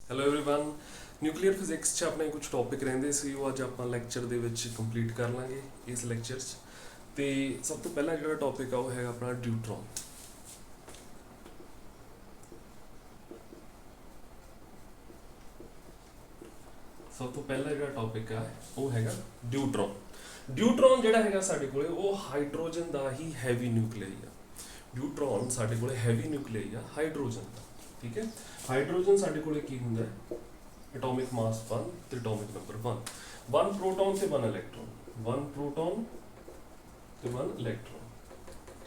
Hello everyone. Nuclear physics 'ਚ ਆਪਣੇ ਕੁਝ ਟੌਪਿਕ ਰਹਿੰਦੇ ਸੀ, ਉਹ ਅੱਜ ਆਪਾਂ ਲੈਕਚਰ ਦੇ ਵਿੱਚ ਕੰਪਲੀਟ ਕਰ ਲਾਂਗੇ ਇਸ ਲੈਕਚਰ 'ਚ। ਤੇ ਸਭ ਤੋਂ ਪਹਿਲਾਂ ਜਿਹੜਾ ਟੌਪਿਕ ਆ ਉਹ ਹੈਗਾ ਆਪਣਾ ਡਿਊਟਰੋਨ। ਸਭ ਤੋਂ ਪਹਿਲਾ ਜਿਹੜਾ ਟੌਪਿਕ ਆ ਉਹ ਹੈਗਾ ਡਿਊਟਰੋਨ। ਡਿਊਟਰੋਨ ਜਿਹੜਾ ਹੈਗਾ ਸਾਡੇ ਕੋਲੇ ਉਹ ਹਾਈਡਰੋਜਨ ਦਾ ਹੀ ਹੈਵੀ ਨਿਊਕਲੀਆਈ ਆ। ਡਿਊਟਰੋਨ ਸਾਡੇ ਕੋਲੇ ਹੈਵੀ ਨਿਊਕਲੀਆਈ ਆ ਹਾਈਡਰੋਜਨ ਦਾ। ਠੀਕ ਹੈ, ਹਾਈਡਰੋਜਨ ਸਾਡੇ ਕੋਲੇ ਕੀ ਹੁੰਦਾ ਹੈ? एटॉमिक मास 1 ਤੇ एटॉमिक नंबर 1 1 प्रोटॉन ਤੇ 1 ਇਲੈਕਟ੍ਰੋਨ 1 प्रोटॉन ਤੇ 1 ਇਲੈਕਟ੍ਰੋਨ।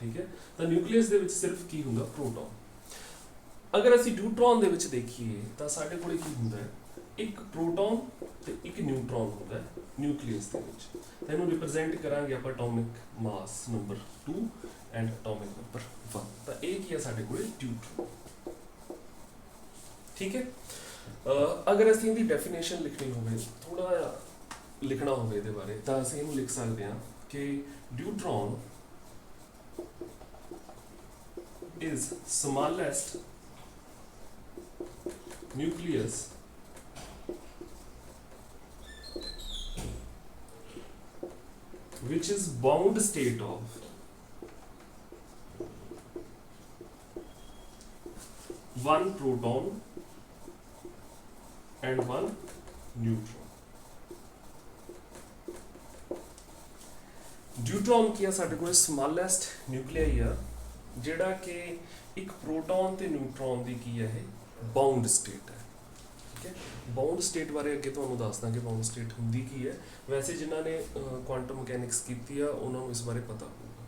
ਠੀਕ ਹੈ, ਤਾਂ ਨਿਊਕਲੀਅਸ ਦੇ ਵਿੱਚ ਸਿਰਫ ਕੀ ਹੁੰਦਾ? ਪ੍ਰੋਟੋਨ। ਅਗਰ ਅਸੀਂ ਡਿਊਟਰੋਨ ਦੇ ਵਿੱਚ ਦੇਖੀਏ ਤਾਂ ਸਾਡੇ ਕੋਲੇ ਕੀ ਹੁੰਦਾ ਹੈ? ਇੱਕ ਪ੍ਰੋਟੋਨ ਤੇ ਇੱਕ ਨਿਊਟਰੋਨ ਹੁੰਦਾ ਹੈ ਨਿਊਕਲੀਅਸ ਦੇ ਵਿੱਚ। ਤਾਂ ਇਹਨੂੰ ਰਿਪਰੈਜ਼ੈਂਟ ਕਰਾਂਗੇ ਆਪਾਂ ਐਟॉमिक ਮਾਸ ਨੰਬਰ 2 ਐਂਡ ਐਟॉमिक ਨੰਬਰ 1। ਤਾਂ ਇਹ ਕੀ ਹੈ ਸਾਡੇ ਕੋਲੇ? ਡਿਊਟਰੋਨ। ਠੀਕ ਹੈ, ਅਗਰ ਅਸੀਂ ਇਹਦੀ ਡੈਫੀਨੇਸ਼ਨ ਲਿਖਣੀ ਹੋਵੇ, ਥੋੜਾ ਜਿਹਾ ਲਿਖਣਾ ਹੋਵੇ ਇਹਦੇ ਬਾਰੇ, ਤਾਂ ਅਸੀਂ ਇਹਨੂੰ ਲਿਖ ਸਕਦੇ ਹਾਂ ਕਿ ਡਿਊਟਰੋਨ is smallest nucleus which is bound state of one proton and one neutron। ਡਿਊਟਰੋਨ ਕੀ ਆ? ਸਾਡੇ ਕੋਲ ਸਮਾਲੈਸਟ ਨਿਊਕਲੀਆਈ ਆ ਜਿਹੜਾ ਕਿ ਇੱਕ ਪ੍ਰੋਟੋਨ ਤੇ ਨਿਊਟਰੋਨ ਦੀ ਕੀ ਹੈ? ਇਹ ਬਾਉਂਡ ਸਟੇਟ ਹੈ। ਠੀਕ ਹੈ, ਬਾਉਂਡ ਸਟੇਟ ਬਾਰੇ ਅੱਗੇ ਤੁਹਾਨੂੰ ਦੱਸਦਾ ਕਿ ਬਾਉਂਡ ਸਟੇਟ ਹੁੰਦੀ ਕੀ ਹੈ। ਵੈਸੇ ਜਿਨ੍ਹਾਂ ਨੇ ਕੁਆਂਟਮ ਮਕੈਨਿਕਸ ਕੀਤੀ ਆ ਉਹਨਾਂ ਨੂੰ ਇਸ ਬਾਰੇ ਪਤਾ ਹੋਊਗਾ।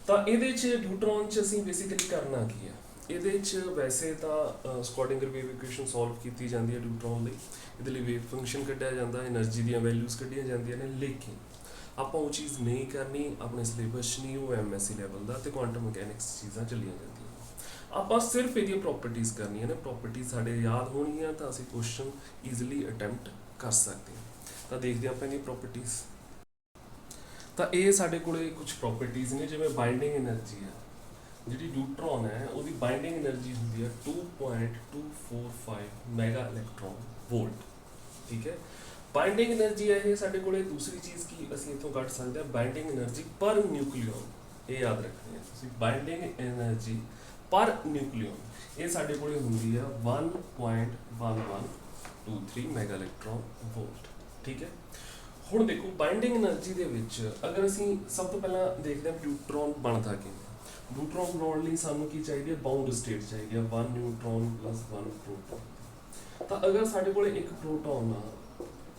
ਤਾਂ ਇਹਦੇ 'ਚ ਡਿਊਟਰੋਨ 'ਚ ਅਸੀਂ ਬੇਸਿਕਲੀ ਕਰਨਾ ਕੀ ਆ? ਇਹਦੇ 'ਚ ਵੈਸੇ ਤਾਂ ਸਕੋਡਿੰਗਰ ਵੇਵ ਇਕੁਏਸ਼ਨ ਸੋਲਵ ਕੀਤੀ ਜਾਂਦੀ ਹੈ ਡਿਊਟਰੋਨ ਲਈ। ਇਹਦੇ ਲਈ ਵੇਵ ਫੰਕਸ਼ਨ ਕੱਢਿਆ ਜਾਂਦਾ, એનર્ਜੀ ਦੀਆਂ ਵੈਲਿਊਜ਼ ਕੱਢੀਆਂ ਜਾਂਦੀਆਂ ਨੇ, ਲੇਕਿਨ ਆਪਾਂ ਉਹ ਚੀਜ਼ ਨਹੀਂ ਕਰਨੀ। ਆਪਣੇ ਸਿਲੇਬਸ 'ਚ ਨਹੀਂ ਉਹ ਐਮਐਸਸੀ ਲੈਵਲ ਦਾ ਤੇ ਕੁਆਂਟਮ ਮਕੈਨਿਕਸ ਚੀਜ਼ਾਂ ਚੱਲੀਆਂ ਜਾਂਦੀਆਂ। ਆਪਾਂ ਸਿਰਫ ਇਹਦੀਆਂ ਪ੍ਰੋਪਰਟੀਜ਼ ਕਰਨੀਆਂ ਨੇ। ਪ੍ਰੋਪਰਟੀਜ਼ ਸਾਡੇ ਯਾਦ ਹੋਣਗੀਆਂ ਤਾਂ ਅਸੀਂ ਕੁਐਸਚਨ ਈਜ਼ੀਲੀ ਅਟੈਂਪਟ ਕਰ ਸਕਦੇ ਹਾਂ। ਤਾਂ ਦੇਖਦੇ ਆਪਾਂ ਇਹਦੀ ਪ੍ਰੋਪਰਟੀਜ਼। ਤਾਂ ਇਹ ਸਾਡੇ ਕੋਲੇ ਕੁਝ ਪ੍ਰੋਪਰਟੀਜ਼ ਨੇ, ਜਿਵੇਂ ਬਾਈਂਡਿੰਗ એનર્ਜੀ ਆ। ਜਿਹੜੀ ਡਿਊਟਰੋਨ ਹੈ ਉਹਦੀ ਬਾਈਂਡਿੰਗ એનર્ਜੀ ਹੁੰਦੀ ਹੈ 2.245 ਮੈਗਾ ਇਲੈਕਟ੍ਰੋਨ ਵੋਲਟ। ਠੀਕ ਹੈ, ਬਾਈਂਡਿੰਗ એનર્ਜੀ ਹੈ ਇਹ ਸਾਡੇ ਕੋਲੇ। ਦੂਸਰੀ ਚੀਜ਼ ਕੀ ਅਸੀਂ ਇੱਥੋਂ ਕੱਢ ਸਕਦੇ ਹਾਂ? ਬਾਈਂਡਿੰਗ એનર્ਜੀ ਪਰ ਨਿਊਕਲੀਓਨ। ਇਹ ਯਾਦ ਰੱਖਣੀ ਹੈ ਤੁਸੀਂ, ਬਾਈਂਡਿੰਗ એનર્ਜੀ ਪਰ ਨਿਊਕਲੀਓਨ ਇਹ ਸਾਡੇ ਕੋਲੇ ਹੁੰਦੀ ਆ 1.1123 ਮੈਗਾ ਇਲੈਕਟ੍ਰੋਨ ਵੋਲਟ। ਠੀਕ ਹੈ, ਹੁਣ ਦੇਖੋ ਬਾਈਂਡਿੰਗ એનર્ਜੀ ਦੇ ਵਿੱਚ ਅਗਰ ਅਸੀਂ ਸਭ ਤੋਂ ਪਹਿਲਾਂ ਦੇਖਦੇ ਹਾਂ ਡਿਊਟਰੋਨ ਬਣਦਾ ਕਿਵੇਂ। ਡਿਊਟਰੋਨ ਬਣਾਉਣ ਲਈ ਸਾਨੂੰ ਕੀ ਚਾਹੀਦੀ ਹੈ? ਬਾਉਂਡ ਸਟੇਟ ਚਾਹੀਦੀ ਹੈ 1 ਨਿਊਟਰੋਨ ਪਲੱਸ 1 ਪ੍ਰੋਟੋਨ। ਤਾਂ ਅਗਰ ਸਾਡੇ ਕੋਲੇ ਇੱਕ ਪ੍ਰੋਟੋਨ ਆ,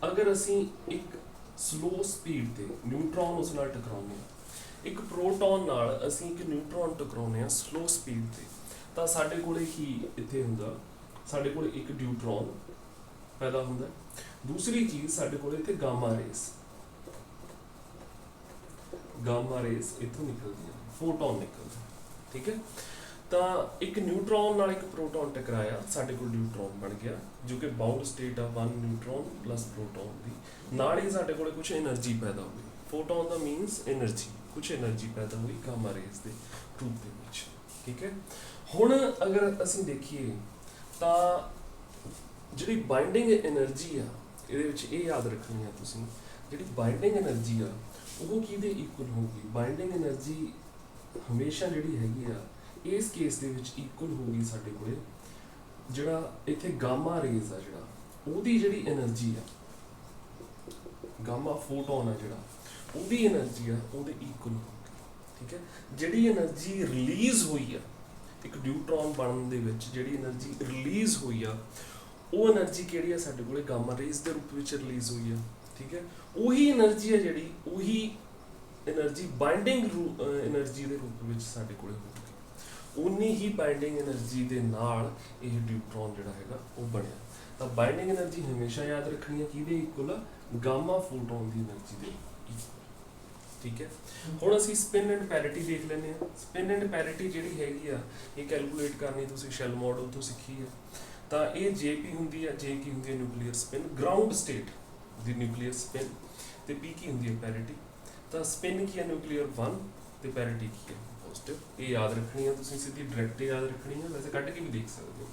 ਅਗਰ ਅਸੀਂ ਇੱਕ ਸਲੋ ਸਪੀਡ ਤੇ ਨਿਊਟਰੋਨ ਉਸ ਨਾਲ ਟਕਰਾਉਂਦੇ ਹਾਂ, ਇੱਕ ਪ੍ਰੋਟੋਨ ਨਾਲ ਅਸੀਂ ਇੱਕ ਨਿਊਟਰੋਨ ਟਕਰਾਉਂਦੇ ਹਾਂ ਸਲੋ ਸਪੀਡ ਤੇ, ਤਾਂ ਸਾਡੇ ਕੋਲੇ ਕੀ ਇੱਥੇ ਹੁੰਦਾ? ਸਾਡੇ ਕੋਲੇ ਇੱਕ ਡਿਊਟਰੋਨ ਪੈਦਾ ਹੁੰਦਾ। ਦੂਸਰੀ ਚੀਜ਼ ਸਾਡੇ ਕੋਲੇ ਇੱਥੇ ਗਾਮਾ ਰੇਸ ਇੱਥੋਂ ਨਿਕਲਦੀਆਂ, ਫੋਟੋਨ ਨਿਕਲਦਾ। ਠੀਕ ਹੈ, ਤਾਂ ਇੱਕ ਨਿਊਟਰੋਨ ਨਾਲ ਇੱਕ ਪ੍ਰੋਟੋਨ ਟਕਰਾਇਆ, ਸਾਡੇ ਕੋਲ ਡਿਊਟਰੋਨ ਬਣ ਗਿਆ ਜੋ ਕਿ ਬਾਉਂਡ ਸਟੇਟ ਆ 1 ਨਿਊਟਰੋਨ ਪਲੱਸ ਪ੍ਰੋਟੋਨ ਦੀ। ਨਾਲ ਹੀ ਸਾਡੇ ਕੋਲ ਕੁਝ એનર્ਜੀ ਪੈਦਾ ਹੋਈ। ਫੋਟੋਨ ਦਾ ਮੀਨਸ એનર્ਜੀ, ਕੁਝ એનર્ਜੀ ਪੈਦਾ ਹੋਈ ਗਾਮਾ ਰੇਸ ਦੇ ਰੂਪ ਦੇ ਵਿੱਚ। ਠੀਕ ਹੈ, ਹੁਣ ਅਗਰ ਅਸੀਂ ਦੇਖੀਏ ਤਾਂ ਜਿਹੜੀ ਬਾਈਂਡਿੰਗ એનર્ਜੀ ਆ ਇਹਦੇ ਵਿੱਚ ਇਹ ਯਾਦ ਰੱਖਣੀ ਆ ਤੁਸੀਂ, ਜਿਹੜੀ ਬਾਈਂਡਿੰਗ એનર્ਜੀ ਆ ਉਹ ਕਿਹਦੇ ਇਕੁਅਲ ਹੋਊਗੀ? ਬਾਈਂਡਿੰਗ એનર્ਜੀ ਹਮੇਸ਼ਾ ਜਿਹੜੀ ਹੈਗੀ ਆ ਇਸ ਕੇਸ ਦੇ ਵਿੱਚ ਇਕੁਅਲ ਹੋਊਗੀ ਸਾਡੇ ਕੋਲੇ ਜਿਹੜਾ ਇੱਥੇ ਗਾਮਾ ਰੇਜ਼ ਆ, ਜਿਹੜਾ ਉਹਦੀ ਜਿਹੜੀ એનર્ਜੀ ਆ, ਗਾਮਾ ਫੋਟੋਨ ਆ ਜਿਹੜਾ, ਉਹਦੀ એનર્ਜੀ ਆ ਉਹਦੇ ਇਕੁਅਲ ਹੋਊਗੀ। ਠੀਕ ਹੈ, ਜਿਹੜੀ એનર્ਜੀ ਰਿਲੀਜ਼ ਹੋਈ ਆ ਇੱਕ ਡਿਊਟਰੋਨ ਬਣਨ ਦੇ ਵਿੱਚ, ਜਿਹੜੀ એનર્ਜੀ ਰਿਲੀਜ਼ ਹੋਈ ਆ ਉਹ એનર્ਜੀ ਕਿਹੜੀ ਆ? ਸਾਡੇ ਕੋਲੇ ਗਾਮਾ ਰੇਜ਼ ਦੇ ਰੂਪ ਵਿੱਚ ਰਿਲੀਜ਼ ਹੋਈ ਆ। ਠੀਕ ਹੈ, ਉਹੀ એનર્ਜੀ ਆ ਜਿਹੜੀ, ਉਹੀ એનર્ਜੀ ਬਾਈਂਡਿੰਗ એનર્ਜੀ ਦੇ ਰੂਪ ਵਿੱਚ ਸਾਡੇ ਕੋਲੇ ਹੋਊਗੀ। ਉਨੀ ਹੀ ਬਾਈਂਡਿੰਗ એનર્ਜੀ ਦੇ ਨਾਲ ਇਹ ਡਿਊਟਰੋਨ ਜਿਹੜਾ ਹੈਗਾ ਉਹ ਬਣਿਆ। ਤਾਂ ਬਾਈਂਡਿੰਗ એનર્ਜੀ ਹਮੇਸ਼ਾ ਯਾਦ ਰੱਖਣੀ ਹੈ ਕਿਹਦੇ ਇਕੁਅਲ ਆ? ਗਾਮਾ ਫੋਟੋਨ ਦੀ એનર્ਜੀ ਦੇ ਇਕੁਅਲ। ਠੀਕ ਹੈ, ਹੁਣ ਅਸੀਂ ਸਪਿਨ ਐਂਡ ਪੈਰਿਟੀ ਦੇਖ ਲੈਂਦੇ ਹਾਂ। ਸਪਿਨ ਐਂਡ ਪੈਰਿਟੀ ਜਿਹੜੀ ਹੈਗੀ ਆ ਇਹ ਕੈਲਕੂਲੇਟ ਕਰਨੀ ਤੁਸੀਂ ਸ਼ੈਲ ਮਾਡਲ ਤੋਂ ਸਿੱਖੀ ਹੈ। ਤਾਂ ਇਹ ਜੇਪੀ ਹੁੰਦੀ ਹੈ, ਜੇ ਕੀ ਹੁੰਦੀ ਹੈ ਨਿਊਕਲੀਅਰ ਸਪਿਨ, ਗਰਾਊਂਡ ਸਟੇਟ ਦੀ ਨਿਊਕਲੀਅਰ ਸਪਿਨ, ਤੇ ਪੀ ਕੀ ਹੁੰਦੀ ਹੈ ਪੈਰਿਟੀ। ਤਾਂ ਸਪਿਨ ਕੀ ਹੈ? ਨਿਊਕਲੀਅਰ 1 ਤੇ ਪੈਰਿਟੀ ਕੀ ਹੈ? ਪੋਜ਼ਿਟਿਵ। ਇਹ ਯਾਦ ਰੱਖਣੀ ਹੈ ਤੁਸੀਂ, ਸਿੱਧੀ ਡਾਇਰੈਕਟ ਯਾਦ ਰੱਖਣੀ ਹੈ, ਵੈਸੇ ਕੱਢ ਕੇ ਵੀ ਦੇਖ ਸਕਦੇ ਹੋ।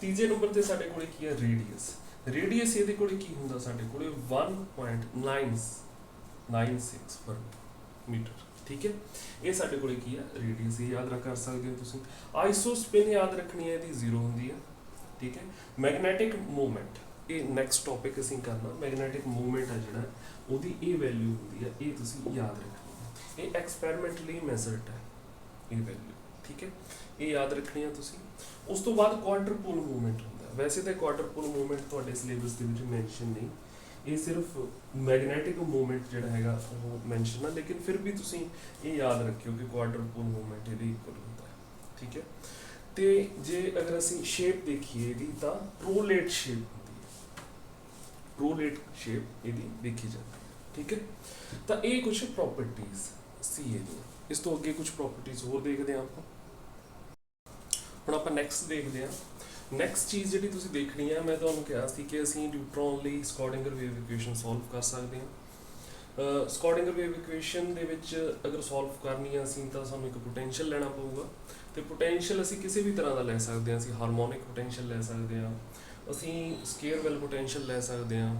ਤੀਜੇ ਨੰਬਰ ਤੇ ਸਾਡੇ ਕੋਲੇ ਕੀ ਹੈ ਰੇਡੀਅਸ। ਰੇਡੀਅਸ ਇਹਦੇ ਕੋਲੇ ਕੀ ਹੁੰਦਾ ਸਾਡੇ ਕੋਲੇ 1.996 ਮੀਟਰ। ਠੀਕ ਹੈ, ਇਹ ਸਾਡੇ ਕੋਲੇ ਕੀ ਹੈ ਰੇਡੀਅਸ, ਇਹ ਯਾਦ ਕਰ ਸਕਦੇ ਹੋ ਤੁਸੀਂ। ਆਈਸੋ ਸਪਿਨ ਯਾਦ ਰੱਖਣੀ ਹੈ, ਇਹਦੀ 0 ਹੁੰਦੀ ਹੈ। ਠੀਕ ਹੈ, ਮੈਗਨੈਟਿਕ ਮੂਵਮੈਂਟ, ਇਹ ਨੈਕਸਟ ਟੌਪਿਕ ਅਸੀਂ ਕਰਨਾ। ਮੈਗਨੈਟਿਕ ਮੂਵਮੈਂਟ ਹੈ ਜਿਹੜਾ ਉਹਦੀ ਇਹ ਵੈਲਿਊ ਹੁੰਦੀ ਹੈ, ਇਹ ਤੁਸੀਂ ਯਾਦ ਰੱਖਣੀ ਹੈ। ਇਹ ਐਕਸਪੈਰੀਮੈਂਟਲੀ ਮੈਜ਼ਰਡ ਹੈ ਇਹ ਵੈਲਿਊ। ਠੀਕ ਹੈ, ਇਹ ਯਾਦ ਰੱਖਣੀ ਹੈ ਤੁਸੀਂ। ਉਸ ਤੋਂ ਬਾਅਦ ਕੁਆਡਰ ਪੋਲ ਮੂਵਮੈਂਟ ਹੁੰਦਾ। ਵੈਸੇ ਤਾਂ ਕੁਆਡਰ ਪੋਲ ਮੂਵਮੈਂਟ ਤੁਹਾਡੇ ਸਿਲੇਬਸ ਦੇ ਵਿੱਚ ਮੈਂਸ਼ਨ ਨਹੀਂ, ਇਹ ਸਿਰਫ ਮੈਗਨੈਟਿਕ ਮੂਵਮੈਂਟ ਜਿਹੜਾ ਹੈਗਾ ਉਹ ਮੈਂਸ਼ਨ ਹੈ, ਲੇਕਿਨ ਫਿਰ ਵੀ ਤੁਸੀਂ ਇਹ ਯਾਦ ਰੱਖਿਓ ਕਿ ਕੁਆਡਰ ਪੋਲ ਮੂਵਮੈਂਟ ਇਹਦੇ ਇਕੁਅਲ ਹੁੰਦਾ ਹੈ। ਠੀਕ ਹੈ, ਤੇ ਜੇ ਅਗਰ ਅਸੀਂ ਸ਼ੇਪ ਦੇਖੀਏ ਇਹਦੀ ਤਾਂ ਪ੍ਰੋਲੇਟ ਸ਼ੇਪ ਹੁੰਦੀ ਹੈ, ਪ੍ਰੋਲੇਟ ਸ਼ੇਪ ਇਹਦੀ ਦੇਖੀ ਜਾਂਦੀ ਹੈ। ਠੀਕ ਹੈ, ਤਾਂ ਇਹ ਕੁਝ ਪ੍ਰੋਪਰਟੀਜ਼ ਸੀ ਇਹਦੀਆਂ। ਇਸ ਤੋਂ ਅੱਗੇ ਕੁਝ ਪ੍ਰੋਪਰਟੀਜ਼ ਹੋਰ ਦੇਖਦੇ ਹਾਂ ਆਪਾਂ। ਹੁਣ ਆਪਾਂ ਨੈਕਸਟ ਦੇਖਦੇ ਹਾਂ। ਨੈਕਸਟ ਚੀਜ਼ ਜਿਹੜੀ ਤੁਸੀਂ ਦੇਖਣੀ ਹੈ, ਮੈਂ ਤੁਹਾਨੂੰ ਕਿਹਾ ਸੀ ਕਿ ਅਸੀਂ ਨਿਊਟਰੋਨ ਲਈ ਸਕੋਡਿੰਗਰ ਵੇਵ ਇਕੁਏਸ਼ਨ ਸੋਲਵ ਕਰ ਸਕਦੇ ਹਾਂ। ਸਕੋਡਿੰਗਰ ਵੇਵ ਇਕੁਏਸ਼ਨ ਦੇ ਵਿੱਚ ਅਗਰ ਸੋਲਵ ਕਰਨੀ ਹੈ ਅਸੀਂ ਤਾਂ ਸਾਨੂੰ ਇੱਕ ਪੋਟੈਂਸ਼ੀਅਲ ਲੈਣਾ ਪਊਗਾ, ਤੇ ਪੋਟੈਂਸ਼ੀਅਲ ਅਸੀਂ ਕਿਸੇ ਵੀ ਤਰ੍ਹਾਂ ਦਾ ਲੈ ਸਕਦੇ ਹਾਂ। ਅਸੀਂ ਹਾਰਮੋਨਿਕ ਪੋਟੈਂਸ਼ੀਅਲ ਲੈ ਸਕਦੇ ਹਾਂ, ਅਸੀਂ ਸਕੇਅਰ ਵੈਲ ਪੋਟੈਂਸ਼ੀਅਲ ਲੈ ਸਕਦੇ ਹਾਂ,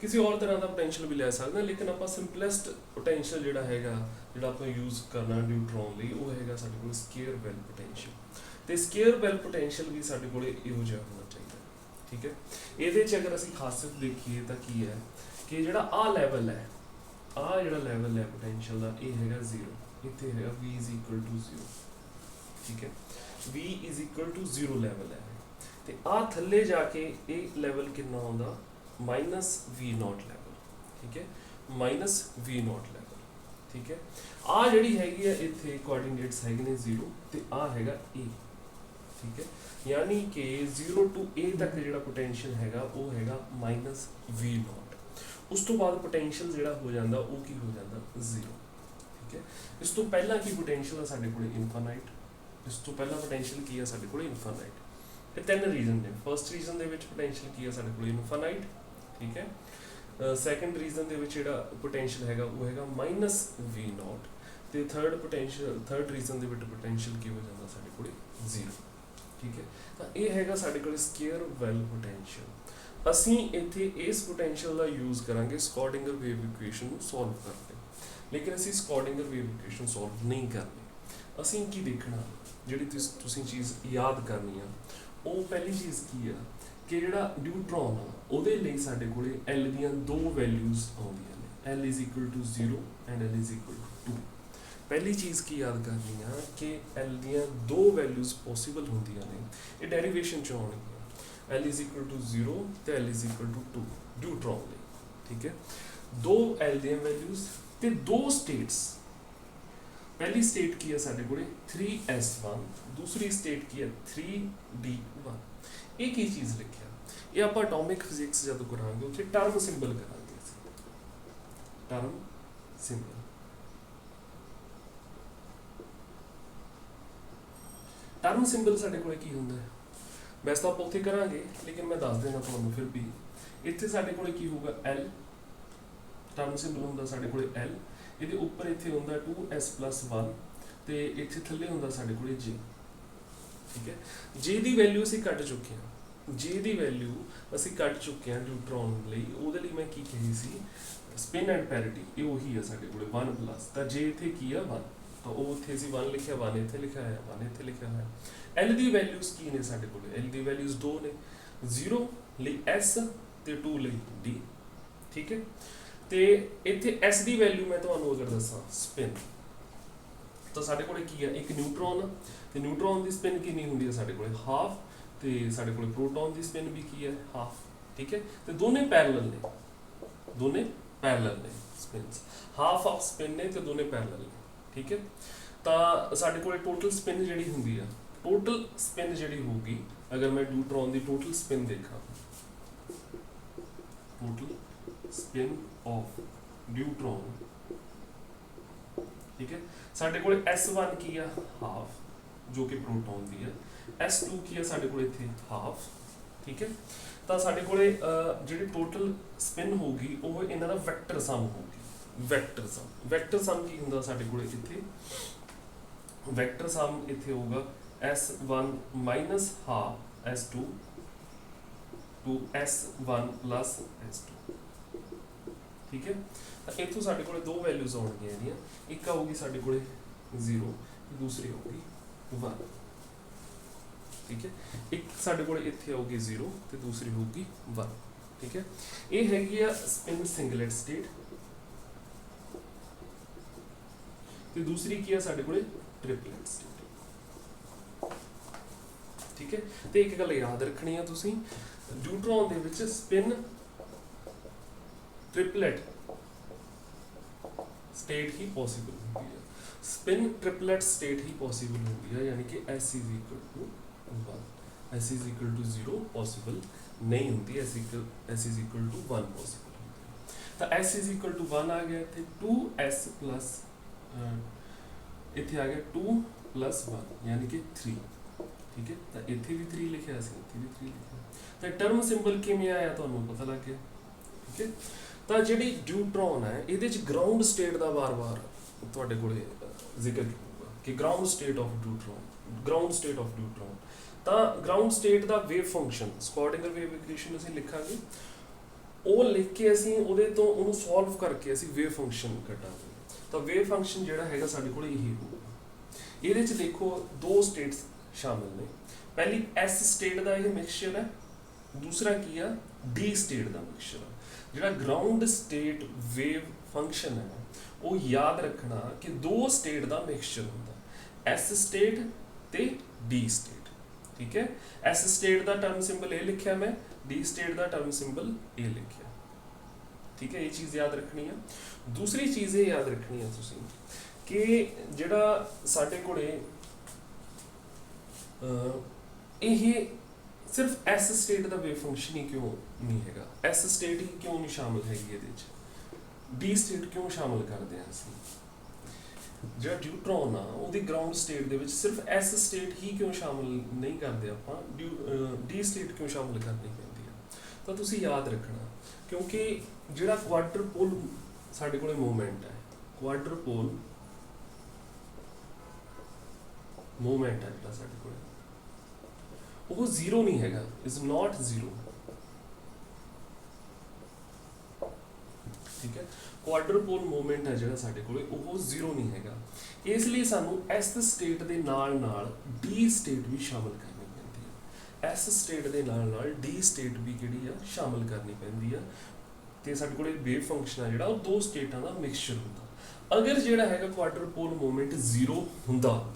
ਕਿਸੇ ਹੋਰ ਤਰ੍ਹਾਂ ਦਾ ਪੋਟੈਂਸ਼ੀਅਲ ਵੀ ਲੈ ਸਕਦੇ ਹਾਂ, ਲੇਕਿਨ ਆਪਾਂ ਸਿੰਪਲੈਸਟ ਪੋਟੈਂਸ਼ੀਅਲ ਜਿਹੜਾ ਹੈਗਾ, ਜਿਹੜਾ ਆਪਾਂ ਯੂਜ਼ ਕਰਨਾ ਨਿਊਟਰੋਨ ਲਈ, ਉਹ ਹੈਗਾ ਸਾਡੇ ਕੋਲ ਸਕੇਅਰ ਵੈਲ ਪੋਟੈਂਸ਼ੀਅਲ। ਤੇ ਸਕੇਅਰ ਵੈਲ ਪੋਟੈਂਸ਼ੀਅਲ ਵੀ ਸਾਡੇ ਕੋਲ ਇਹੋ ਜਿਹਾ ਹੋਣਾ ਚਾਹੀਦਾ। ਠੀਕ ਹੈ, ਇਹਦੇ 'ਚ ਅਗਰ ਅਸੀਂ ਖਾਸੀਅਤ ਦੇਖੀਏ ਤਾਂ ਕੀ ਹੈ ਕਿ ਜਿਹੜਾ ਆਹ ਲੈਵਲ ਹੈ, ਆਹ ਜਿਹੜਾ ਲੈਵਲ ਹੈ ਪੋਟੈਂਸ਼ੀਅਲ ਦਾ, ਇਹ ਹੈਗਾ 0, ਇੱਥੇ ਹੈਗਾ v is equal to 0। ਠੀਕ ਹੈ, v is equal to 0 level ਹੈ, ਤੇ ਆਹ ਥੱਲੇ ਜਾ ਕੇ ਇਹ ਲੈਵਲ ਕਿੰਨਾ ਆਉਂਦਾ -v0 ਲੈਵਲ। ਠੀਕ ਹੈ, -v0 ਲੈਵਲ। ਠੀਕ ਹੈ, ਆਹ ਜਿਹੜੀ ਹੈਗੀ ਹੈ ਇੱਥੇ ਕੋਆਰਡੀਨੇਟਸ ਹੈਗੇ ਨੇ 0 ਤੇ ਆਹ ਹੈਗਾ a। ਠੀਕ ਹੈ, ਯਾਨੀ ਕਿ 0 to a ਤੱਕ ਜਿਹੜਾ ਪੋਟੈਂਸ਼ੀਅਲ ਹੈਗਾ ਉਹ ਹੈਗਾ -v0। ਉਸ ਤੋਂ ਬਾਅਦ ਪੋਟੈਂਸ਼ੀਅਲ ਜਿਹੜਾ ਹੋ ਜਾਂਦਾ ਉਹ ਕੀ ਹੋ ਜਾਂਦਾ 0। ਠੀਕ ਹੈ, ਇਸ ਤੋਂ ਪਹਿਲਾਂ ਕੀ ਪੋਟੈਂਸ਼ੀਅਲ ਹੈ ਸਾਡੇ ਕੋਲ ਇਨਫਾਈਨਾਈਟ। ਇਸ ਤੋਂ ਪਹਿਲਾਂ ਪੋਟੈਂਸ਼ੀਅਲ ਕੀ ਹੈ ਸਾਡੇ ਕੋਲ ਇਨਫਾਈਨਾਈਟ। ਇਹ ਤਿੰਨ ਰੀਜ਼ਨ ਨੇ। ਫਰਸਟ ਰੀਜ਼ਨ ਦੇ ਵਿੱਚ ਪੋਟੈਂਸ਼ੀਅਲ ਕੀ ਹੈ ਸਾਡੇ ਕੋਲ ਇਨਫਾਈਨਾਈਟ। ਠੀਕ ਹੈ, ਸੈਕੰਡ ਰੀਜ਼ਨ ਦੇ ਵਿੱਚ ਜਿਹੜਾ ਪੋਟੈਂਸ਼ੀਅਲ ਹੈਗਾ ਉਹ ਹੈਗਾ -v0, ਤੇ ਥਰਡ ਰੀਜ਼ਨ ਦੇ ਵਿੱਚ ਪੋਟੈਂਸ਼ੀਅਲ ਕੀ ਹੋ ਜਾਂਦਾ ਸਾਡੇ ਕੋਲ 0। ਠੀਕ ਹੈ, ਤਾਂ ਇਹ ਹੈਗਾ ਸਾਡੇ ਕੋਲ ਸਕੇਅਰ ਵੈਲ ਪੋਟੈਂਸ਼ੀਅਲ। ਅਸੀਂ ਇੱਥੇ ਇਸ ਪੋਟੈਂਸ਼ੀਅਲ ਦਾ ਯੂਜ਼ ਕਰਾਂਗੇ ਸਕੋਡਿੰਗਰ ਵੇਵ ਇਕੁਏਸ਼ਨ ਨੂੰ ਸੋਲਵ ਕਰਨ ਲਈ, ਲੇਕਿਨ ਅਸੀਂ ਸਕੋਡਿੰਗਰ ਵੇਵ ਇਕੁਏਸ਼ਨ ਸੋਲਵ ਨਹੀਂ ਕਰਨੀ। ਅਸੀਂ ਕੀ ਦੇਖਣਾ, ਜਿਹੜੀ ਤੁਸੀਂ ਚੀਜ਼ ਯਾਦ ਕਰਨੀ ਆ, ਉਹ ਪਹਿਲੀ ਚੀਜ਼ ਕੀ ਆ ਕਿ ਜਿਹੜਾ ਨਿਊਟਰੋਨ ਆ ਉਹਦੇ ਲਈ ਸਾਡੇ ਕੋਲੇ L ਦੀਆਂ ਦੋ ਵੈਲਿਊਜ਼ ਆਉਂਦੀਆਂ ਨੇ, L is equal to 0 and L is equal to 2। ਪਹਿਲੀ ਚੀਜ਼ ਕੀ ਯਾਦ ਕਰਨੀ ਆ ਕਿ L ਦੀਆਂ ਦੋ ਵੈਲਿਊਜ਼ ਪੋਸੀਬਲ ਹੁੰਦੀਆਂ ਨੇ, ਇਹ ਡੈਰੀਵੇਸ਼ਨ ਚ ਆਉਣਗੀਆਂ। L is equal to 0 ਤੇ L is equal to 2 ਨਿਊਟਰੋਨ ਲਈ। ਠੀਕ ਹੈ, ਦੋ L ਦੀਆਂ ਵੈਲਿਊਜ਼ ਤੇ ਦੋ ਸਟੇਟਸ। ਪਹਿਲੀ ਸਟੇਟ ਕੀ ਹੈ ਸਾਡੇ ਕੋਲੇ 3s1, ਦੂਸਰੀ ਸਟੇਟ ਕੀ ਹੈ 3d1। ਇਹ ਕੀ ਚੀਜ਼ ਲਿਖਿਆ, ਇਹ ਆਪਾਂ ਐਟੋਮਿਕ ਫਿਜ਼ਿਕਸ ਜਦੋਂ ਕਰਾਂਗੇ ਉੱਥੇ ਟਰਮ ਸਿੰਬਲ ਕਰਾਂਗੇ ਅਸੀਂ, ਟਰਮ ਸਿੰਬਲ। ਟਰਮ ਸਿੰਬਲ ਸਾਡੇ ਕੋਲੇ ਕੀ ਹੁੰਦਾ ਹੈ, ਵੈਸੇ ਤਾਂ ਆਪਾਂ ਉੱਥੇ ਕਰਾਂਗੇ, ਲੇਕਿਨ ਮੈਂ ਦੱਸ ਦੇਣਾ ਤੁਹਾਨੂੰ ਫਿਰ ਵੀ। ਇੱਥੇ ਸਾਡੇ ਕੋਲੇ ਕੀ ਹੋਊਗਾ L, ਟਰਮ ਸਿੰਬਲ ਹੁੰਦਾ ਸਾਡੇ ਕੋਲੇ L, ਇਹਦੇ ਉੱਪਰ ਇੱਥੇ ਹੁੰਦਾ 2s+1 ਤੇ ਇੱਥੇ ਥੱਲੇ ਹੁੰਦਾ ਸਾਡੇ ਕੋਲੇ J। ਠੀਕ ਹੈ, J ਦੀ ਵੈਲਿਊ ਅਸੀਂ ਕੱਢ ਚੁੱਕੇ ਹਾਂ, J ਦੀ ਵੈਲਿਊ ਅਸੀਂ ਕੱਢ ਚੁੱਕੇ ਹਾਂ ਨਿਊਟਰੋਨ ਲਈ। ਉਹਦੇ ਲਈ ਮੈਂ ਕੀ ਕਹੀ ਸੀ, ਸਪਿਨ ਐਂਡ ਪੈਰਿਟੀ, ਇਹ ਉਹੀ ਹੈ ਸਾਡੇ ਕੋਲੇ 1+, ਤਾਂ J ਇੱਥੇ ਕੀ ਆ 1, ਤਾਂ ਉਹ ਇੱਥੇ ਅਸੀਂ 1 ਲਿਖਿਆ, 1 ਇੱਥੇ ਲਿਖਿਆ ਹੈ, 1 ਇੱਥੇ ਲਿਖਿਆ ਹੈ। L ਦੀ ਵੈਲਿਊਜ਼ ਕੀ ਨੇ ਸਾਡੇ ਕੋਲੇ, L ਦੀ ਵੈਲਿਊਜ਼ ਦੋ ਨੇ, 0 ਲਈ S ਤੇ 2 ਲਈ D। ਠੀਕ ਹੈ, ਤੇ ਇੱਥੇ S ਦੀ ਵੈਲਿਊ ਮੈਂ ਤੁਹਾਨੂੰ ਅਗਰ ਦੱਸਾਂ ਸਪਿਨ, ਤਾਂ ਸਾਡੇ ਕੋਲੇ ਕੀ ਹੈ ਇੱਕ ਨਿਊਟਰੋਨ, ਤੇ ਨਿਊਟਰੋਨ ਦੀ ਸਪਿਨ ਕਿੰਨੀ ਹੁੰਦੀ ਹੈ ਸਾਡੇ ਕੋਲੇ 1/2, ਤੇ ਸਾਡੇ ਕੋਲੇ ਪ੍ਰੋਟੋਨ ਦੀ ਸਪਿਨ ਵੀ ਕੀ ਹੈ 1/2। ਠੀਕ ਹੈ, ਤੇ ਦੋਨੇ ਪੈਰਲਲ ਨੇ, ਦੋਨੇ ਪੈਰਲਲ ਨੇ ਸਪਿਨਸ, 1/2 ਆਫ ਸਪਿਨ ਨੇ ਤੇ ਦੋਨੇ ਪੈਰਲਲ ਨੇ। ਠੀਕ ਹੈ, ਤਾਂ ਸਾਡੇ ਕੋਲੇ ਟੋਟਲ ਸਪਿਨ ਜਿਹੜੀ ਹੁੰਦੀ ਆ, ਟੋਟਲ ਸਪਿਨ ਜਿਹੜੀ ਹੋਊਗੀ, ਅਗਰ ਮੈਂ ਨਿਊਟਰੋਨ ਦੀ ਟੋਟਲ ਸਪਿਨ ਦੇਖਾਂ, ਟੋਟਲ ਸਪਿਨ ਆਫ ਨਿਊਟਰੋਨ, ਠੀਕ ਹੈ, ਸਾਡੇ ਕੋਲੇ S1 ਕੀ ਆ 1/2 ਜੋ ਕਿ ਪ੍ਰੋਟੋਨ ਦੀ ਹੈ, S2 ਕੀ ਆ ਸਾਡੇ ਕੋਲੇ ਇੱਥੇ 1/2। ਠੀਕ ਹੈ, ਤਾਂ ਸਾਡੇ ਕੋਲੇ ਜਿਹੜੀ ਟੋਟਲ ਸਪਿਨ ਹੋਊਗੀ ਉਹ ਇਹਨਾਂ ਦਾ ਵੈਕਟਰ ਸਮ ਹੋਊਗੀ। ਵੈਕਟਰ ਸਮ ਕੀ ਹੁੰਦਾ ਸਾਡੇ ਕੋਲੇ ਇੱਥੇ, ਵੈਕਟਰ ਸਮ ਇੱਥੇ ਹੋਊਗਾ S1 -1/2 S2 to S1 plus S2 ठीक है। ਤਾਂ ਇੱਥੋਂ ਸਾਡੇ ਕੋਲੇ ਦੋ ਵੈਲਿਊਜ਼ ਆਉਣਗੀਆਂ ਇਹਦੀਆਂ, ਇੱਕ ਆਊਗੀ ਸਾਡੇ ਕੋਲੇ 0 ਤੇ ਦੂਸਰੀ ਆਊਗੀ 1 ਠੀਕ ਹੈ। ਇੱਕ ਸਾਡੇ ਕੋਲੇ ਇੱਥੇ ਆਊਗੀ 0 ਤੇ ਦੂਸਰੀ ਹੋਊਗੀ 1 ਠੀਕ ਹੈ। ਇਹ ਹੈਗੀ ਆ ਸਪਿਨ ਸਿੰਗਲੇਟ ਸਟੇਟ ਤੇ ਦੂਸਰੀ ਕੀ ਆ ਸਾਡੇ ਕੋਲੇ ਟ੍ਰਿਪਲੇਟ ਸਟੇਟ ਠੀਕ ਹੈ। ਤੇ ਇੱਕ ਗੱਲ ਯਾਦ ਰੱਖਣੀ ਆ ਤੁਸੀਂ, ਨਿਊਟਰੋਨ ਦੇ ਵਿੱਚ ਸਪਿਨ ट्रिपलेट स्टेट ही पॉसिबल होती है, स्पिन ट्रिपलेट स्टेट ही पॉसिबल होती है, यानी कि S is equal to 1, S is equal to 0 possible नहीं होती, S is equal to 1 possible होती है। तो S इज इक्वल टू 1 आ गया थे 2S प्लस इतने आ गया 2 प्लस 1 यानी कि 3 ठीक है। तो इतने भी 3 लिखा, इतने भी 3 लिखा। तो टर्म सिंबल किमें आया तो पता लग गया ठीक है। ਤਾਂ ਜਿਹੜੀ ਨਿਊਟਰੋਨ ਹੈ ਇਹਦੇ ਚ ਗਰਾਊਂਡ ਸਟੇਟ ਦਾ ਵਾਰ-ਵਾਰ ਤੁਹਾਡੇ ਕੋਲੇ ਜ਼ਿਕਰ ਹੋਊਗਾ ਕਿ ਗਰਾਊਂਡ ਸਟੇਟ ਆਫ ਨਿਊਟਰੋਨ, ਤਾਂ ਗਰਾਊਂਡ ਸਟੇਟ ਦਾ ਵੇਵ ਫੰਕਸ਼ਨ ਸਕ੍ਰੋਡਿੰਗਰ ਵੇਵ ਇਕੁਏਸ਼ਨ ਅਸੀਂ ਲਿਖਾਂਗੇ, ਉਹ ਲਿਖ ਕੇ ਅਸੀਂ ਉਹਦੇ ਤੋਂ ਉਹਨੂੰ ਸੋਲਵ ਕਰਕੇ ਅਸੀਂ ਵੇਵ ਫੰਕਸ਼ਨ ਕੱਢਾਂਗੇ। ਤਾਂ ਵੇਵ ਫੰਕਸ਼ਨ ਜਿਹੜਾ ਹੈਗਾ ਸਾਡੇ ਕੋਲੇ ਇਹੀ ਹੋਊਗਾ। ਇਹਦੇ ਚ ਦੇਖੋ ਦੋ ਸਟੇਟਸ ਸ਼ਾਮਿਲ ਨੇ, ਪਹਿਲੀ S ਸਟੇਟ ਦਾ ਇਹ ਮਿਕਸਚਰ ਹੈ, ਦੂਸਰਾ ਕੀ ਆ D ਸਟੇਟ ਦਾ ਮਿਕਸਚਰ ਹੈ। ਜਿਹੜਾ ਗਰਾਊਂਡ ਸਟੇਟ ਵੇਵ ਫੰਕਸ਼ਨ ਹੈ ਉਹ ਯਾਦ ਰੱਖਣਾ ਕਿ ਦੋ ਸਟੇਟ ਦਾ ਮਿਕਸਚਰ ਹੁੰਦਾ, S ਸਟੇਟ ਤੇ D ਸਟੇਟ ਠੀਕ ਹੈ। S ਸਟੇਟ ਦਾ ਟਰਮ ਸਿੰਬਲ ਇਹ ਲਿਖਿਆ ਮੈਂ, D ਸਟੇਟ ਦਾ ਟਰਮ ਸਿੰਬਲ ਇਹ ਲਿਖਿਆ ਠੀਕ ਹੈ। ਇਹ ਚੀਜ਼ ਯਾਦ ਰੱਖਣੀ ਹੈ। ਦੂਸਰੀ ਚੀਜ਼ ਇਹ ਯਾਦ ਰੱਖਣੀ ਹੈ ਤੁਸੀਂ ਕਿ ਜਿਹੜਾ ਸਾਡੇ ਕੋਲੇ ਇਹ सिर्फ S स्टेट का वेव फंक्शन ही क्यों नहीं हैगा, S स्टेट ही क्यों नहीं शामिल हैगी ਇਹਦੇ ਚ, D स्टेट क्यों शामिल ਕਰਦੇ ਹਾਂ ਅਸੀਂ। ਜਿਹੜਾ ਨਿਊਟਰੋਨ ਆ ਉਹਦੀ ਗਰਾਊਂਡ ਸਟੇਟ ਦੇ ਵਿੱਚ ਸਿਰਫ S ਸਟੇਟ ਹੀ ਕਿਉਂ ਸ਼ਾਮਿਲ ਨਹੀਂ ਕਰਦੇ ਆਪਾਂ, D ਸਟੇਟ ਕਿਉਂ ਸ਼ਾਮਿਲ ਕਰਨੀ ਪੈਂਦੀ ਹੈ। ਤਾਂ ਤੁਸੀਂ ਯਾਦ ਰੱਖਣਾ ਕਿਉਂਕਿ ਜਿਹੜਾ ਕੁਆਡਰਪੋਲ ਸਾਡੇ ਕੋਲੇ ਮੂਵਮੈਂਟ ਹੈ, ਕੁਆਡਰਪੋਲ ਮੂਵਮੈਂਟ ਹੈ ਜਿਹੜਾ ਸਾਡੇ ਕੋਲੇ वो जीरो नहीं हैगा, इज नॉट जीरो ठीक है। क्वाड्रपोल मूवमेंट है ਜਿਹੜਾ ਸਾਡੇ ਕੋਲੇ ਉਹ ਜ਼ੀਰੋ ਨਹੀਂ ਹੈਗਾ, ਇਸ ਲਈ ਸਾਨੂੰ S ਸਟੇਟ ਦੇ ਨਾਲ D ਸਟੇਟ ਵੀ ਸ਼ਾਮਿਲ ਕਰਨੀ ਪੈਂਦੀ ਹੈ। S ਸਟੇਟ ਦੇ ਨਾਲ D ਸਟੇਟ ਵੀ ਕਿਹੜੀ ਆ ਸ਼ਾਮਿਲ ਕਰਨੀ ਪੈਂਦੀ ਆ ਤੇ ਸਾਡੇ ਕੋਲੇ ਵੇਵ ਫੰਕਸ਼ਨ ਆ ਜਿਹੜਾ ਉਹ ਦੋ ਸਟੇਟਾਂ ਦਾ ਮਿਕਸਚਰ ਹੁੰਦਾ। ਅਗਰ ਜਿਹੜਾ ਹੈਗਾ ਕੁਆਡਰਪੋਲ ਮੂਵਮੈਂਟ ਜ਼ੀਰੋ ਹੁੰਦਾ,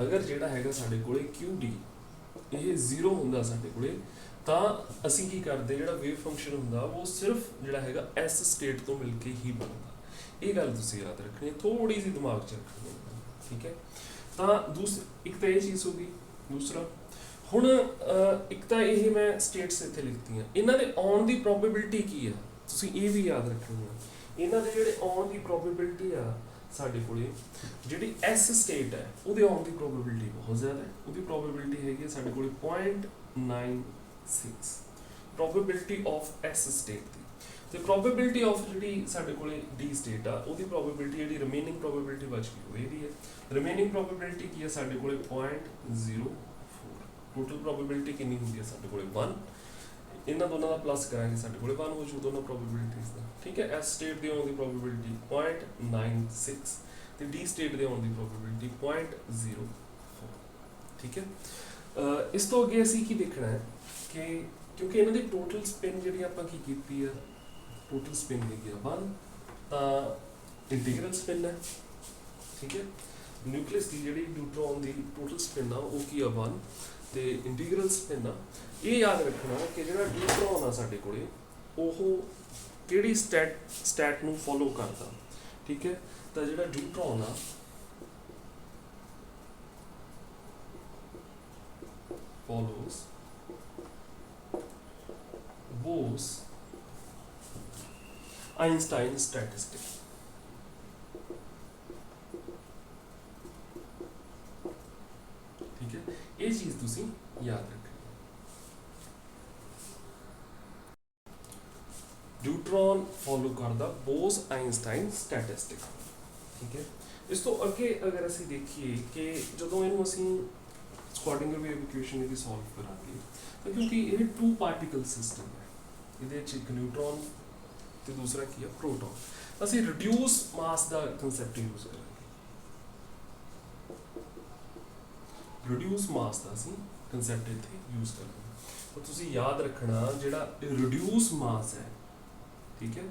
ਅਗਰ ਜਿਹੜਾ ਹੈਗਾ ਸਾਡੇ ਕੋਲੇ QD ਇਹ ਜ਼ੀਰੋ ਹੁੰਦਾ ਸਾਡੇ ਕੋਲੇ, ਤਾਂ ਅਸੀਂ ਕੀ ਕਰਦੇ ਜਿਹੜਾ ਵੇਵ ਫੰਕਸ਼ਨ ਹੁੰਦਾ ਉਹ ਸਿਰਫ ਜਿਹੜਾ ਹੈਗਾ S ਸਟੇਟ ਤੋਂ ਮਿਲ ਕੇ ਹੀ ਬਣਦਾ। ਇਹ ਗੱਲ ਤੁਸੀਂ ਯਾਦ ਰੱਖਣੀ ਹੈ, ਥੋੜੀ ਜਿਹੀ ਦਿਮਾਗ 'ਚ ਰੱਖਣੀ ਹੈ ਠੀਕ ਹੈ। ਤਾਂ ਇੱਕ ਤਾਂ ਇਹ ਚੀਜ਼ ਹੋ ਗਈ। ਦੂਸਰਾ ਹੁਣ ਇੱਕ ਤਾਂ ਇਹ ਮੈਂ ਸਟੇਟਸ ਇੱਥੇ ਲਿਖਤੀਆਂ, ਇਹਨਾਂ ਦੇ ਆਉਣ ਦੀ ਪ੍ਰੋਬੇਬਿਲਿਟੀ ਕੀ ਆ ਤੁਸੀਂ ਇਹ ਵੀ ਯਾਦ ਰੱਖਣੀ ਹੈ। ਇਹਨਾਂ ਦੇ ਜਿਹੜੇ ਆਉਣ ਦੀ ਪ੍ਰੋਬੇਬਿਲਿਟੀ ਆ ਸਾਡੇ ਕੋਲੇ ਜਿਹੜੀ S ਸਟੇਟ ਹੈ ਉਹਦੇ ਆਉਣ ਦੀ ਪ੍ਰੋਬੇਬਿਲਿਟੀ ਬਹੁਤ ਜ਼ਿਆਦਾ ਹੈ, ਉਹਦੀ ਪ੍ਰੋਬੇਬਿਲਿਟੀ ਹੈਗੀ ਸਾਡੇ ਕੋਲੇ 0.96 ਪ੍ਰੋਬੇਬਿਲਿਟੀ ਆਫ S ਸਟੇਟ ਦੀ, ਤੇ ਪ੍ਰੋਬੇਬਿਲਿਟੀ ਆਫ ਜਿਹੜੀ ਸਾਡੇ ਕੋਲੇ D ਸਟੇਟ ਆ ਉਹਦੀ ਪ੍ਰੋਬੇਬਿਲਿਟੀ ਜਿਹੜੀ ਰਿਮੇਨਿੰਗ ਪ੍ਰੋਬੇਬਿਲਿਟੀ ਬਚ ਗਈ ਉਹ ਇਹਦੀ ਹੈ। ਰਿਮੇਨਿੰਗ ਪ੍ਰੋਬੇਬਿਲਿਟੀ ਕੀ ਹੈ ਸਾਡੇ ਕੋਲੇ 0.04, ਟੋਟਲ ਪ੍ਰੋਬੇਬਿਲਿਟੀ ਕਿੰਨੀ ਹੁੰਦੀ ਹੈ ਸਾਡੇ ਕੋਲੇ 1, ਇਹਨਾਂ ਦੋਨਾਂ ਦਾ ਪਲੱਸ ਕਰਾਂਗੇ ਸਾਡੇ ਕੋਲੇ 1 ਹੋ ਜੂ ਦੋਨੋਂ ਪ੍ਰੋਬੇਬਿਲਿਟੀਜ਼ ਦਾ ਠੀਕ ਹੈ। S ਸਟੇਟ ਦੇ ਆਉਣ ਦੀ ਪ੍ਰੋਬੇਬਿਲਿਟੀ 0.96 ਤੇ D ਸਟੇਟ ਦੇ ਆਉਣ ਦੀ ਪ੍ਰੋਬੇਬਿਲਿਟੀ 0.04 ਠੀਕ ਹੈ। ਇਸ ਤੋਂ ਅੱਗੇ ਅਸੀਂ ਕੀ ਦੇਖਣਾ ਹੈ ਕਿ ਕਿਉਂਕਿ ਇਹਨਾਂ ਦੀ ਟੋਟਲ ਸਪਿਨ ਜਿਹੜੀ ਆਪਾਂ ਕੀ ਕੀਤੀ ਆ, ਟੋਟਲ ਸਪਿਨ ਹੈਗੀ ਆ 1, ਤਾਂ ਇੰਟੀਗਰਲ ਸਪਿਨ ਹੈ ਠੀਕ ਹੈ। ਨਿਊਕਲੀਅਸ ਦੀ ਜਿਹੜੀ ਨਿਊਟਰੋਨ ਦੀ ਟੋਟਲ ਸਪਿਨ ਆ ਉਹ ਕੀ ਆ 1 ਤੇ ਇੰਟੀਗਰਲ ਸਪਿਨ ਆ। ਇਹ ਯਾਦ ਰੱਖਣਾ ਕਿ ਜਿਹੜਾ ਨਿਊਟਰੋਨ ਆ ਸਾਡੇ ਕੋਲੇ ਉਹ ਕਿਹੜੀ ਸਟੈਟ ਨੂੰ ਫੋਲੋ ਕਰਦਾ ਠੀਕ ਹੈ। ਤਾਂ ਜਿਹੜਾ ਨਿਊਟਰੋਨ ਆ follows Bose Einstein statistic ਠੀਕ ਹੈ। ਇਹ ਚੀਜ਼ ਤੁਸੀਂ ਯਾਦ ਰੱਖਣੀ। ਨਿਊਟਰੋਨ ਫੋਲੋ ਕਰਦਾ ਬੋਸ ਆਇਨਸਟਾਈਨ ਸਟੈਟਿਸਟਿਕ ਠੀਕ ਹੈ। ਇਸ ਤੋਂ ਅੱਗੇ ਅਗਰ ਅਸੀਂ ਦੇਖੀਏ ਕਿ ਜਦੋਂ ਇਹਨੂੰ ਅਸੀਂ ਸਕੁਆਡਿੰਗਰ ਵੇਵ ਇਕੁਏਸ਼ਨ ਇਹਦੀ ਸੋਲਵ ਕਰਾਂਗੇ ਤਾਂ ਕਿਉਂਕਿ ਇਹ ਟੂ ਪਾਰਟੀਕਲ ਸਿਸਟਮ ਹੈ, ਇਹਦੇ ਵਿੱਚ ਇੱਕ ਨਿਊਟਰੋਨ ਤੇ ਦੂਸਰਾ ਕੀ ਹੈ ਪ੍ਰੋਟੋਨ। ਅਸੀਂ ਰਿਡਿਊਸ ਮਾਸ ਦਾ ਕਨਸੈਪਟ ਯੂਜ਼ ਕਰਾਂਗੇ, ਰਿਡਿਊਸ ਮਾਸ ਦਾ ਅਸੀਂ ਕਨਸੈਪਟ ਇੱਥੇ ਯੂਜ਼ ਕਰਾਂਗੇ। ਤਾਂ ਤੁਸੀਂ ਯਾਦ ਰੱਖਣਾ ਜਿਹੜਾ ਰਿਡਿਊਸ ਮਾਸ ਹੈ, ਠੀਕ ਹੈ,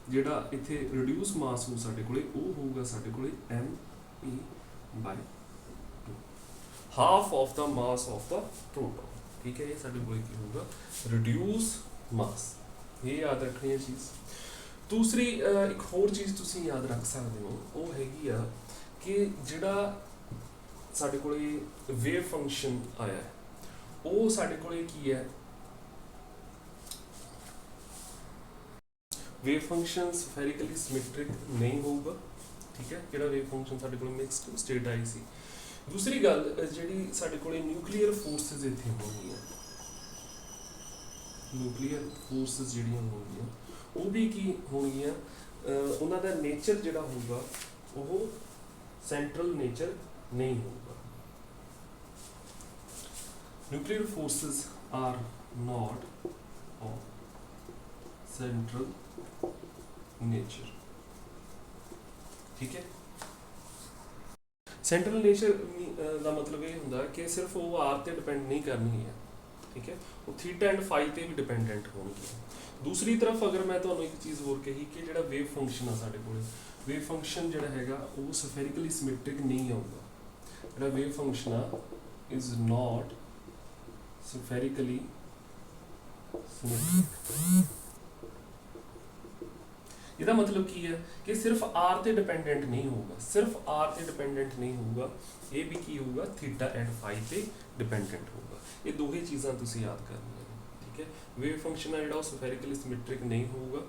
ਜਿਹੜਾ ਇੱਥੇ ਰਿਡਿਊਸ ਮਾਸ ਹੋ ਸਾਡੇ ਕੋਲੇ ਉਹ ਹੋਊਗਾ ਸਾਡੇ ਕੋਲੇ me/2, half of the mass of the proton, ਠੀਕ ਹੈ। ਇਹ ਸਾਡੇ ਕੋਲੇ ਕੀ ਹੋਊਗਾ ਰਿਡਿਊਸ ਮਾਸ, ਇਹ ਯਾਦ ਰੱਖਣੀ ਹੈ ਚੀਜ਼। ਦੂਸਰੀ ਇੱਕ ਹੋਰ ਚੀਜ਼ ਤੁਸੀਂ ਯਾਦ ਰੱਖ ਸਕਦੇ ਹੋ, ਉਹ ਹੈਗੀ ਆ ਕਿ ਜਿਹੜਾ ਸਾਡੇ ਕੋਲੇ ਵੇਵ ਫੰਕਸ਼ਨ ਆਇਆ ਹੈ ਉਹ ਸਾਡੇ ਕੋਲੇ ਕੀ ਹੈ, ਵੇਵ ਫੰਕਸ਼ਨ ਸਫੈਰਿਕਲੀ ਸਿਮੈਟ੍ਰਿਕ ਨਹੀਂ ਹੋਊਗਾ, ਠੀਕ ਹੈ, ਜਿਹੜਾ ਵੇਵ ਫੰਕਸ਼ਨ ਸਾਡੇ ਕੋਲ ਮਿਕਸਡ ਸਟੇਟ ਆਈ ਸੀ। ਦੂਸਰੀ ਗੱਲ ਜਿਹੜੀ ਸਾਡੇ ਕੋਲੇ ਨਿਊਕਲੀਅਰ ਫੋਰਸਿਸ ਇੱਥੇ ਹੋਣਗੀਆਂ, ਨਿਊਕਲੀਅਰ ਫੋਰਸਿਸ ਜਿਹੜੀਆਂ ਹੋਣਗੀਆਂ ਉਹ ਵੀ ਕੀ ਹੋਣਗੀਆਂ, ਉਹਨਾਂ ਦਾ ਨੇਚਰ ਜਿਹੜਾ ਹੋਊਗਾ ਉਹ ਸੈਂਟਰਲ ਨੇਚਰ ਨਹੀਂ ਹੋਊਗਾ। Nuclear forces are not of central nature, ਠੀਕ ਹੈ। ਸੈਂਟਰਲ ਨੇਚਰ ਦਾ ਮਤਲਬ ਇਹ ਹੁੰਦਾ ਕਿ ਸਿਰਫ ਉਹ ਆਰ ਤੇ ਡਿਪੈਂਡ ਨਹੀਂ ਕਰਨੀ ਹੈ, ਠੀਕ ਹੈ, ਉਹ ਥੀਟਾ ਐਂਡ ਫਾਈ ਤੇ ਵੀ ਡਿਪੈਂਡੈਂਟ ਹੋਣਗੇ। ਦੂਸਰੀ ਤਰਫ ਅਗਰ ਮੈਂ ਤੁਹਾਨੂੰ ਇੱਕ ਚੀਜ਼ ਹੋਰ ਕਹੀ ਕਿ ਜਿਹੜਾ ਵੇਵ ਫੰਕਸ਼ਨ ਆ ਸਾਡੇ ਕੋਲ, ਵੇਵ ਫੰਕਸ਼ਨ ਜਿਹੜਾ ਹੈਗਾ ਉਹ ਸਫੈਰਿਕਲੀ ਸਿਮੈਟ੍ਰਿਕ ਨਹੀਂ ਆਊਗਾ। ਜਿਹੜਾ ਵੇਵ ਫੰਕਸ਼ਨ ਆ ਇਜ਼ not spherically symmetric। ਇਹਦਾ ਮਤਲਬ ਕੀ ਹੈ ਕਿ ਸਿਰਫ r ਤੇ ਡਿਪੈਂਡੈਂਟ ਨਹੀਂ ਹੋਊਗਾ, ਸਿਰਫ r ਤੇ ਡਿਪੈਂਡੈਂਟ ਨਹੀਂ ਹੋਊਗਾ, ਇਹ ਵੀ ਕੀ ਹੋਊਗਾ ਥੀਟਾ ਐਂਡ ਫਾਈ ਤੇ ਡਿਪੈਂਡੈਂਟ ਹੋਊਗਾ। ਇਹ ਦੋਹੇ ਚੀਜ਼ਾਂ ਤੁਸੀਂ ਯਾਦ ਕਰਨੀਆਂ ਨੇ, ਠੀਕ ਹੈ। ਵੇਵ ਫੰਕਸ਼ਨ ਆ ਜਿਹੜਾ ਉਹ ਸਫੈਰਿਕਲੀ ਸਿਮੈਟ੍ਰਿਕ ਨਹੀਂ ਹੋਊਗਾ।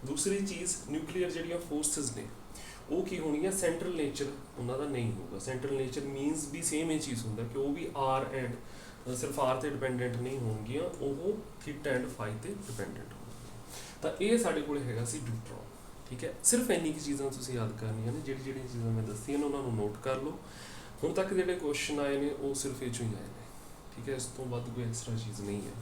ਦੂਸਰੀ ਚੀਜ਼ ਨਿਊਕਲੀਅਰ ਜਿਹੜੀਆਂ ਫੋਰਸਿਸ ਨੇ ਉਹ ਕੀ ਹੋਣਗੀਆਂ, ਸੈਂਟਰਲ ਨੇਚਰ ਉਹਨਾਂ ਦਾ ਨਹੀਂ ਹੋਊਗਾ। ਸੈਂਟਰਲ ਨੇਚਰ ਮੀਨਸ ਵੀ ਸੇਮ ਇਹ ਚੀਜ਼ ਹੁੰਦਾ ਕਿ ਉਹ ਵੀ r ਐਂਡ ਸਿਰਫ r ਤੇ ਡਿਪੈਂਡੈਂਟ ਨਹੀਂ ਹੋਣਗੀਆਂ, ਉਹ ਥੀਟਾ ਐਂਡ ਫਾਈ ਤੇ ਡਿਪੈਂਡੈਂਟ ਹੋਣਗੀਆਂ। ਤਾਂ ਇਹ ਸਾਡੇ ਕੋਲ ਹੈਗਾ ਸੀ ਨਿਊਟਰੋਨ, ਠੀਕ ਹੈ। ਸਿਰਫ ਇੰਨੀ ਕੁ ਚੀਜ਼ਾਂ ਤੁਸੀਂ ਯਾਦ ਕਰਨੀਆਂ ਨੇ, ਜਿਹੜੀਆਂ ਚੀਜ਼ਾਂ ਮੈਂ ਦੱਸੀਆਂ ਨੇ ਉਹਨਾਂ ਨੂੰ ਨੋਟ ਕਰ ਲਓ। ਹੁਣ ਤੱਕ ਜਿਹੜੇ ਕੁਐਸਚਨ ਆਏ ਨੇ ਉਹ ਸਿਰਫ ਇਹ ਚੋਂ ਹੀ ਆਏ ਨੇ, ਠੀਕ ਹੈ, ਇਸ ਤੋਂ ਵੱਧ ਕੋਈ ਐਕਸਟਰਾ ਚੀਜ਼ ਨਹੀਂ ਹੈ।